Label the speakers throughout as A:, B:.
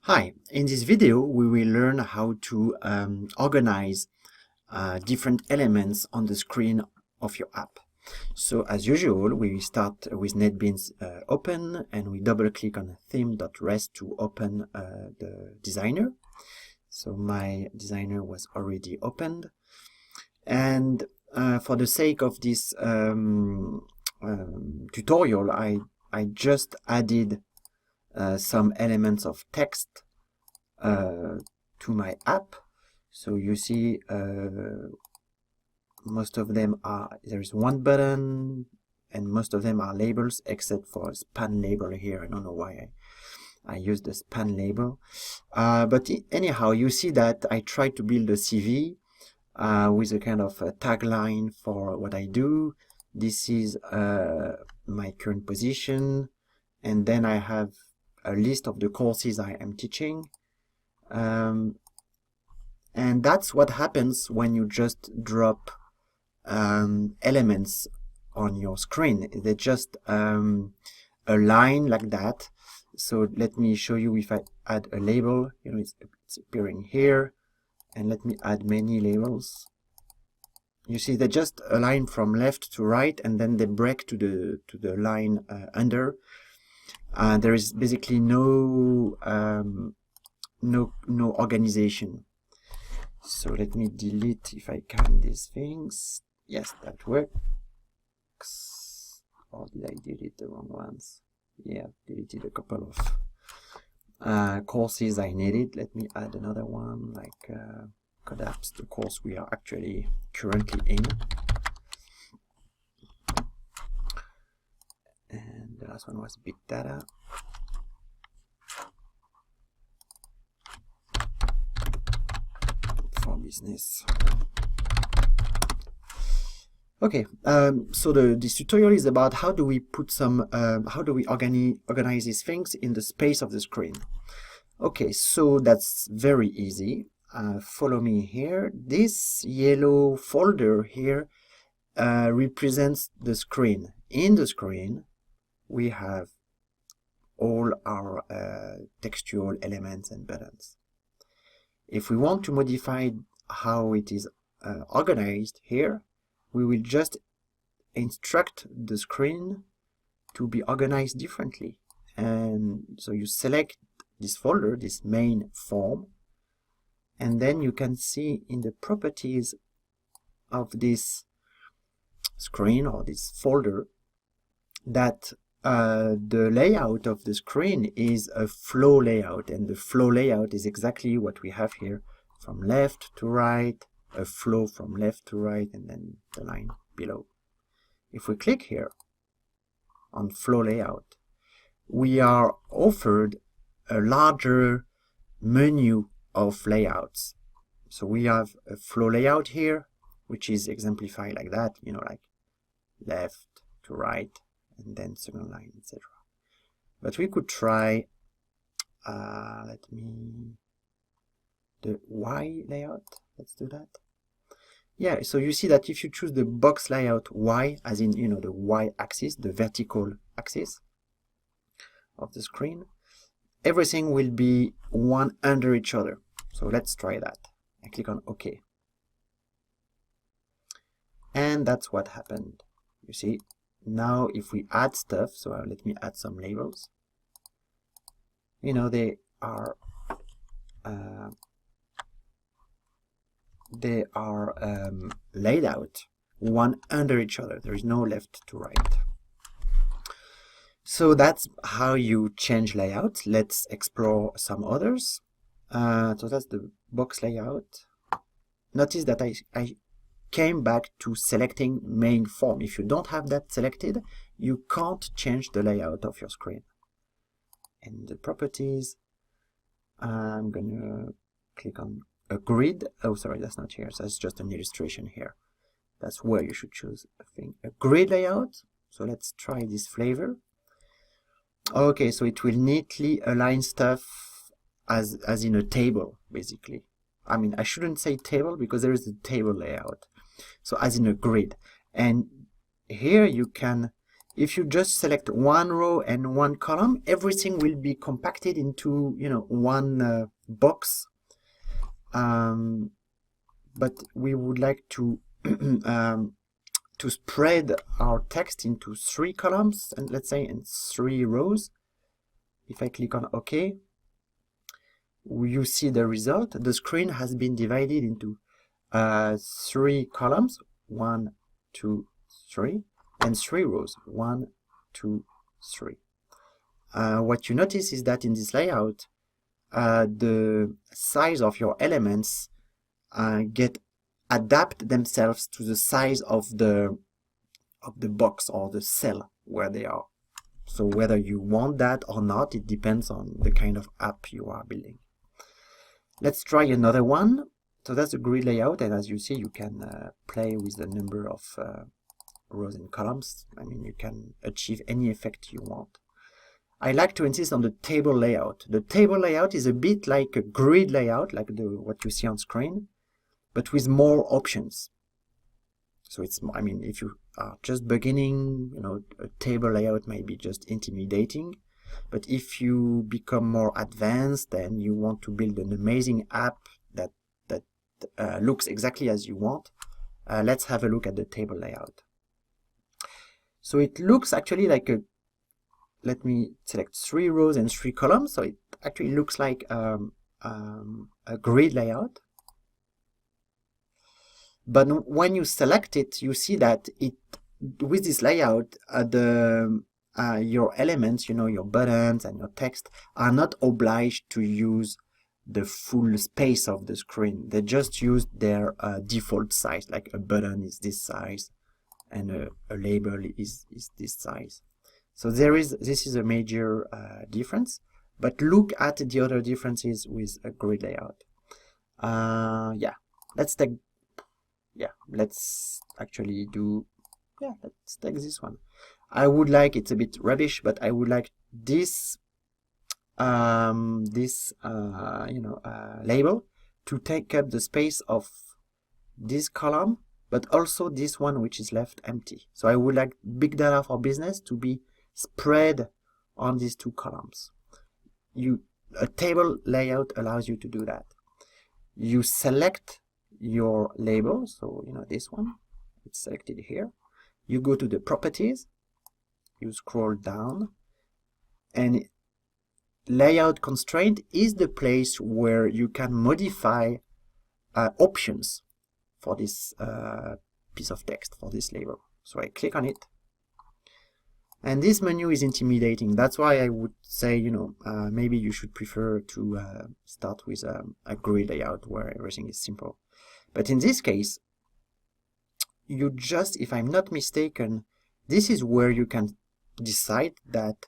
A: Hi, in this video we will learn how to organize different elements on the screen of your app. So as usual, we start with NetBeans open and we double click on theme.rest to open the designer. So my designer was already opened, and for the sake of this tutorial I just added some elements of text to my app. So you see most of them are, there's one button and most of them are labels except for a span label here. I don't know why I used the span label, but anyhow, you see that I tried to build a CV with a kind of a tagline for what I do. This is my current position, and then I have a list of the courses I am teaching. And that's what happens when you just drop elements on your screen. They just align like that. So let me show you. If I add a label, you know, it's appearing here, and let me add many labels. You see they just align from left to right, and then they break to the line under. There is basically no organization. So let me delete, if I can, these things. Yes, that works. Or did I delete the wrong ones? Yeah, deleted a couple of courses I needed. Let me add another one, like CODAPPS, the course we are actually currently in. And the last one was big data. For business. Okay, so this tutorial is about how do we put some, how do we organize these things in the space of the screen. Okay, so that's very easy. Follow me here. This yellow folder here represents the screen. In the screen, we have all our textual elements and buttons. If we want to modify how it is organized here, we will just instruct the screen to be organized differently. And so you select this folder, this main form, and then you can see in the properties of this screen or this folder that the layout of the screen is a flow layout, and the flow layout is exactly what we have here, from left to right, a flow from left to right, and then the line below. If we click here on flow layout, we are offered a larger menu of layouts. So we have a flow layout here, which is exemplified like that, you know, like left to right, and then second line, etc. But we could try, the Y layout. Let's do that. Yeah, so you see that if you choose the box layout Y, as in, you know, the Y axis, the vertical axis of the screen, everything will be one under each other. So let's try that. I click on OK. And that's what happened. You see, now if we add stuff, so let me add some labels. You know, they are laid out one under each other. There is no left to right. So that's how you change layouts. Let's explore some others. So that's the box layout. Notice that I came back to selecting main form. If you don't have that selected, you can't change the layout of your screen. And the properties, I'm gonna click on a grid. Oh, sorry, that's not here. So that's just an illustration here. That's where you should choose a grid layout. So let's try this flavor. Okay, so it will neatly align stuff as in a table, basically. I mean, I shouldn't say table because there is a table layout. So as in a grid. And here you can if you just select one row and one column, everything will be compacted into, you know, one box. But we would like to to spread our text into 3 columns, and let's say in 3 rows. If I click on OK, you see the result. The screen has been divided into 3 columns, 1, 2, 3, and 3 rows, 1, 2, 3. What you notice is that in this layout, the size of your elements adapt themselves to the size of the box or the cell where they are. So whether you want that or not, it depends on the kind of app you are building. Let's try another one. So that's a grid layout, and as you see, you can play with the number of rows and columns. I mean, you can achieve any effect you want. I like to insist on the table layout. The table layout is a bit like a grid layout, like what you see on screen, but with more options. So it's, I mean, if you are just beginning, you know, a table layout may be just intimidating. But if you become more advanced and you want to build an amazing app that looks exactly as you want, let's have a look at the table layout. So it looks actually like a, let me select 3 rows and 3 columns. So it actually looks like a grid layout. But when you select it, you see that with this layout, your elements, you know, your buttons and your text, are not obliged to use the full space of the screen. They just use their default size, like a button is this size and a label is this size. So this is a major difference. But look at the other differences with a grid layout. Let's actually do, let's take this one. I would like, it's a bit rubbish, but I would like this label to take up the space of this column, but also this one which is left empty. So I would like big data for business to be spread on these 2 columns. A table layout allows you to do that. You select your label, so you know, this one, it's selected here. You go to the properties, you scroll down, and layout constraint is the place where you can modify options for this piece of text, for this label. So I click on it, and this menu is intimidating. That's why I would say, you know, maybe you should prefer to start with a grid layout where everything is simple. But in this case, you just, if I'm not mistaken, this is where you can decide that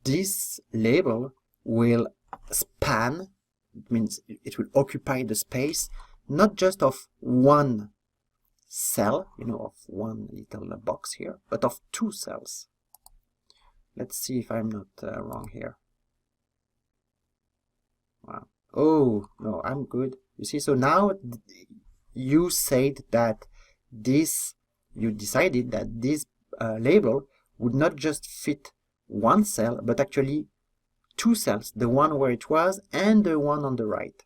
A: this label will span. It means it will occupy the space, not just of one cell, you know, of one little box here, but of 2 cells. Let's see if I'm not wrong here. Wow. Oh, no, I'm good. You see, so now you said that you decided that this label would not just fit 1 cell, but actually 2 cells, the one where it was and the one on the right.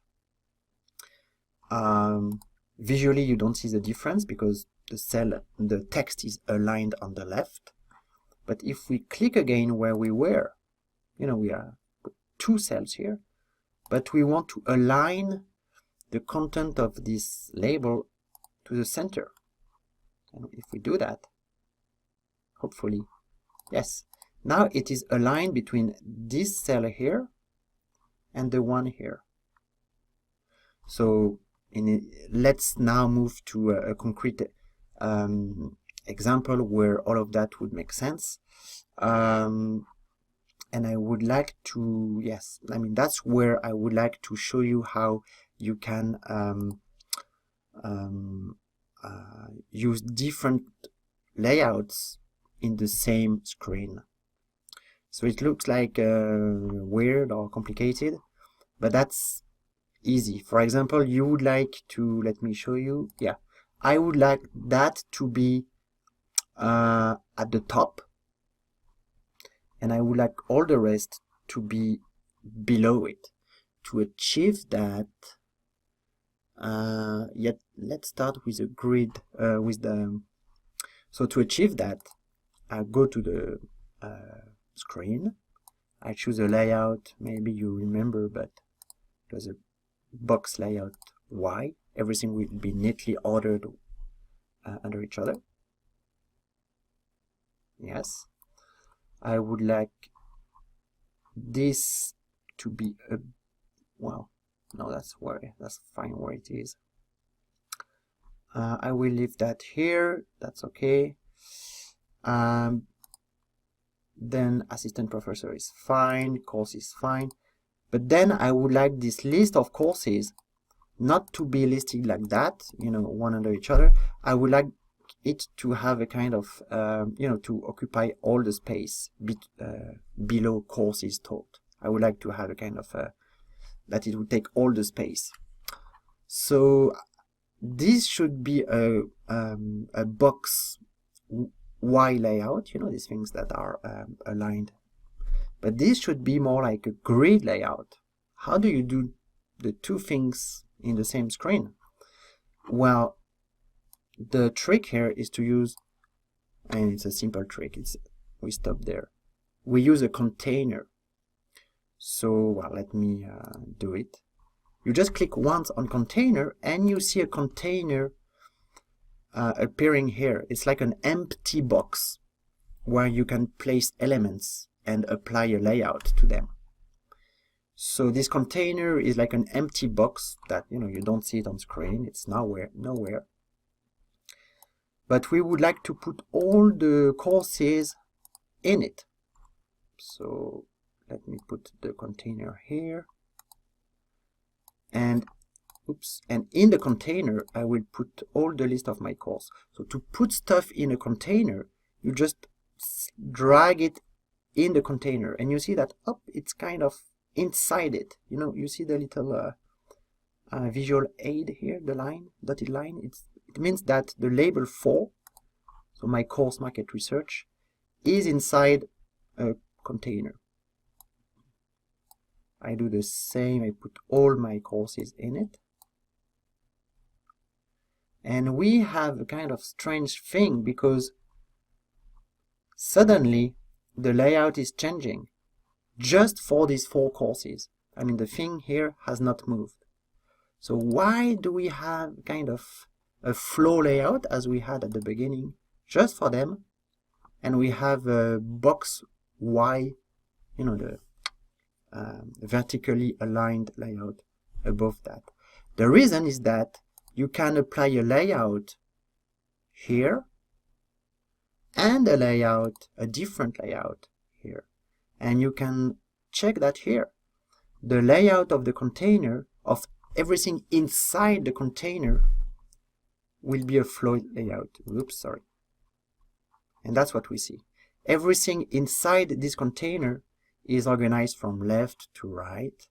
A: Visually, you don't see the difference because the text is aligned on the left. But if we click again where we were, you know, we are 2 cells here, but we want to align the content of this label to the center. And if we do that, hopefully, yes, now it is aligned between this cell here and the one here. So let's now move to a concrete example where all of that would make sense. And I would like to, yes, I mean, that's where I would like to show you how you can use different layouts in the same screen. So it looks like weird or complicated, but that's easy. For example, you would like to, let me show you, I would like that to be at the top, and I would like all the rest to be below it. To achieve that, let's start with a grid, so to achieve that, I go to the screen, I choose a layout, maybe you remember, but it was a box layout Y. Everything will be neatly ordered under each other. Yes. I would like this to be a, well, no, that's fine where it is. I will leave that here, that's okay. Then assistant professor is fine, course is fine, but then I would like this list of courses not to be listed like that, you know, one under each other. I would like it to have a kind of, you know, to occupy all the space below courses taught. I would like to have a kind of, that it would take all the space. So this should be a box Y layout, you know, these things that are aligned. But this should be more like a grid layout. How do you do the two things in the same screen? Well, the trick here is to use, and it's a simple trick, we stop there. We use a container. So, well, let me do it. You just click once on container and you see a container appearing here. It's like an empty box where you can place elements and apply a layout to them. So this container is like an empty box that, you know, you don't see it on screen. It's nowhere. But we would like to put all the courses in it. So let me put the container here. And in the container, I will put all the list of my course. So to put stuff in a container, you just drag it in the container, and you see that it's kind of inside it. You know, you see the little visual aid here, the line, dotted line. It means that the label 4, so my course market research, is inside a container. I do the same, I put all my courses in it. And we have a kind of strange thing, because suddenly the layout is changing just for these 4 courses. I mean, the thing here has not moved. So why do we have kind of a flow layout as we had at the beginning just for them, and we have a box Y, you know, the vertically aligned layout above that? The reason is that you can apply a layout here and a different layout here, and you can check that here. The layout of the container, of everything inside the container, will be a flow layout. Oops, sorry. And that's what we see. Everything inside this container is organized from left to right,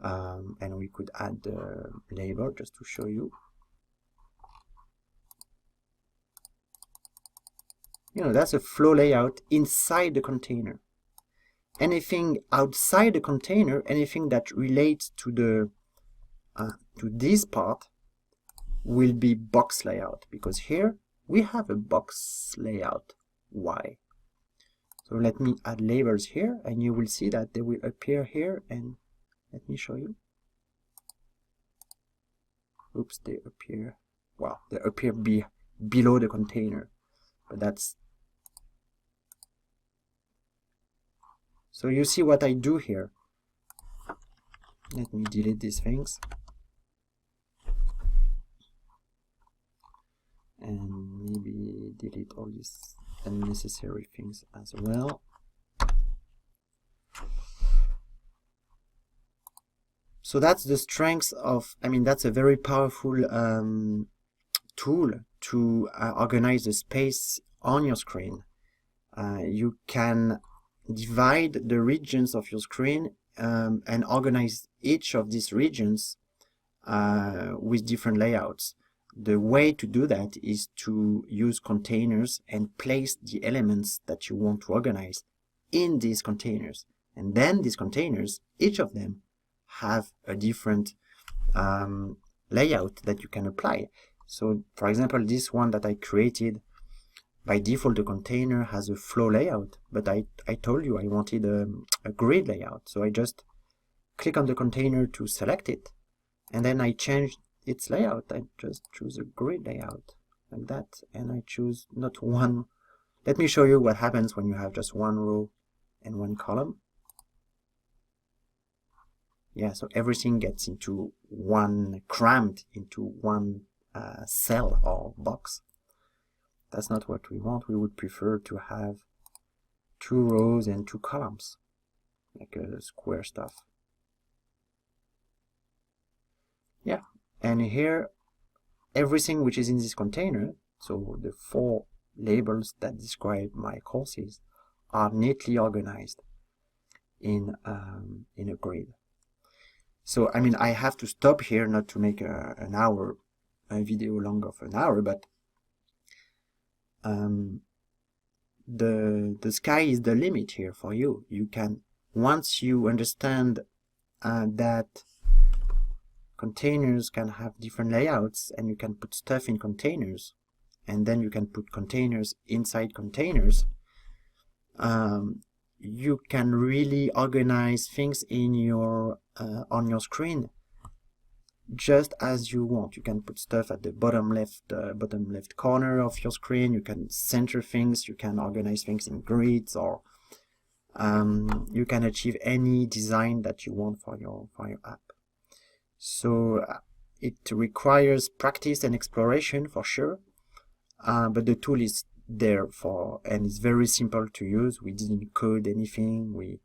A: and we could add the label just to show you. You know, that's a flow layout inside the container. Anything outside the container, anything that relates to the to this part, will be box layout, because here we have a box layout Y. So let me add labels here, and you will see that they will appear here, and let me show you. Oops, they appear, well, they appear below the container, but that's, so you see what I do here. Let me delete these things. And maybe delete all these unnecessary things as well. So that's the strength of, I mean, that's a very powerful tool to organize the space on your screen. You can divide the regions of your screen and organize each of these regions with different layouts. The way to do that is to use containers and place the elements that you want to organize in these containers. And then these containers, each of them, have a different layout that you can apply. So, for example, this one that I created, by default, the container has a flow layout, but I told you I wanted a grid layout. So I just click on the container to select it, and then I change its layout. I just choose a grid layout like that, and I choose not one. Let me show you what happens when you have just one row and one column. Yeah, so everything gets into one, crammed into one cell or box. That's not what we want. We would prefer to have 2 rows and 2 columns, like square stuff. Yeah, and here, everything which is in this container, so the 4 labels that describe my courses, are neatly organized in a grid. So, I mean, I have to stop here, not to make a video long of an hour, but the sky is the limit here for you. You can, once you understand that containers can have different layouts, and you can put stuff in containers, and then you can put containers inside containers, you can really organize things in your on your screen just as you want. You can put stuff at the bottom left corner of your screen. You can center things. You can organize things in grids, or you can achieve any design that you want for your app. So it requires practice and exploration for sure, but the tool is there and it's very simple to use. We didn't code anything. We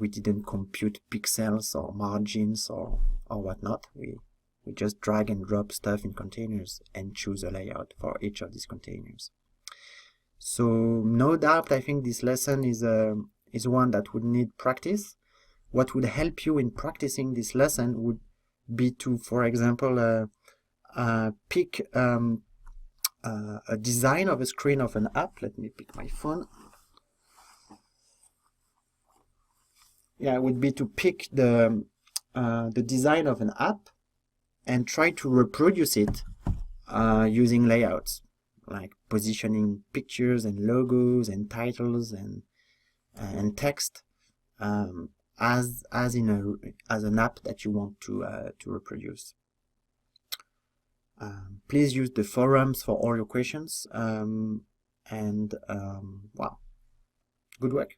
A: didn't compute pixels or margins or whatnot. We just drag and drop stuff in containers and choose a layout for each of these containers. So no doubt, I think this lesson is one that would need practice. What would help you in practicing this lesson would be to, for example, pick a design of a screen of an app. Let me pick my phone. Yeah, it would be to pick the design of an app and try to reproduce it using layouts, like positioning pictures and logos and titles and text as an app that you want to reproduce. Please use the forums for all your questions, wow, good work.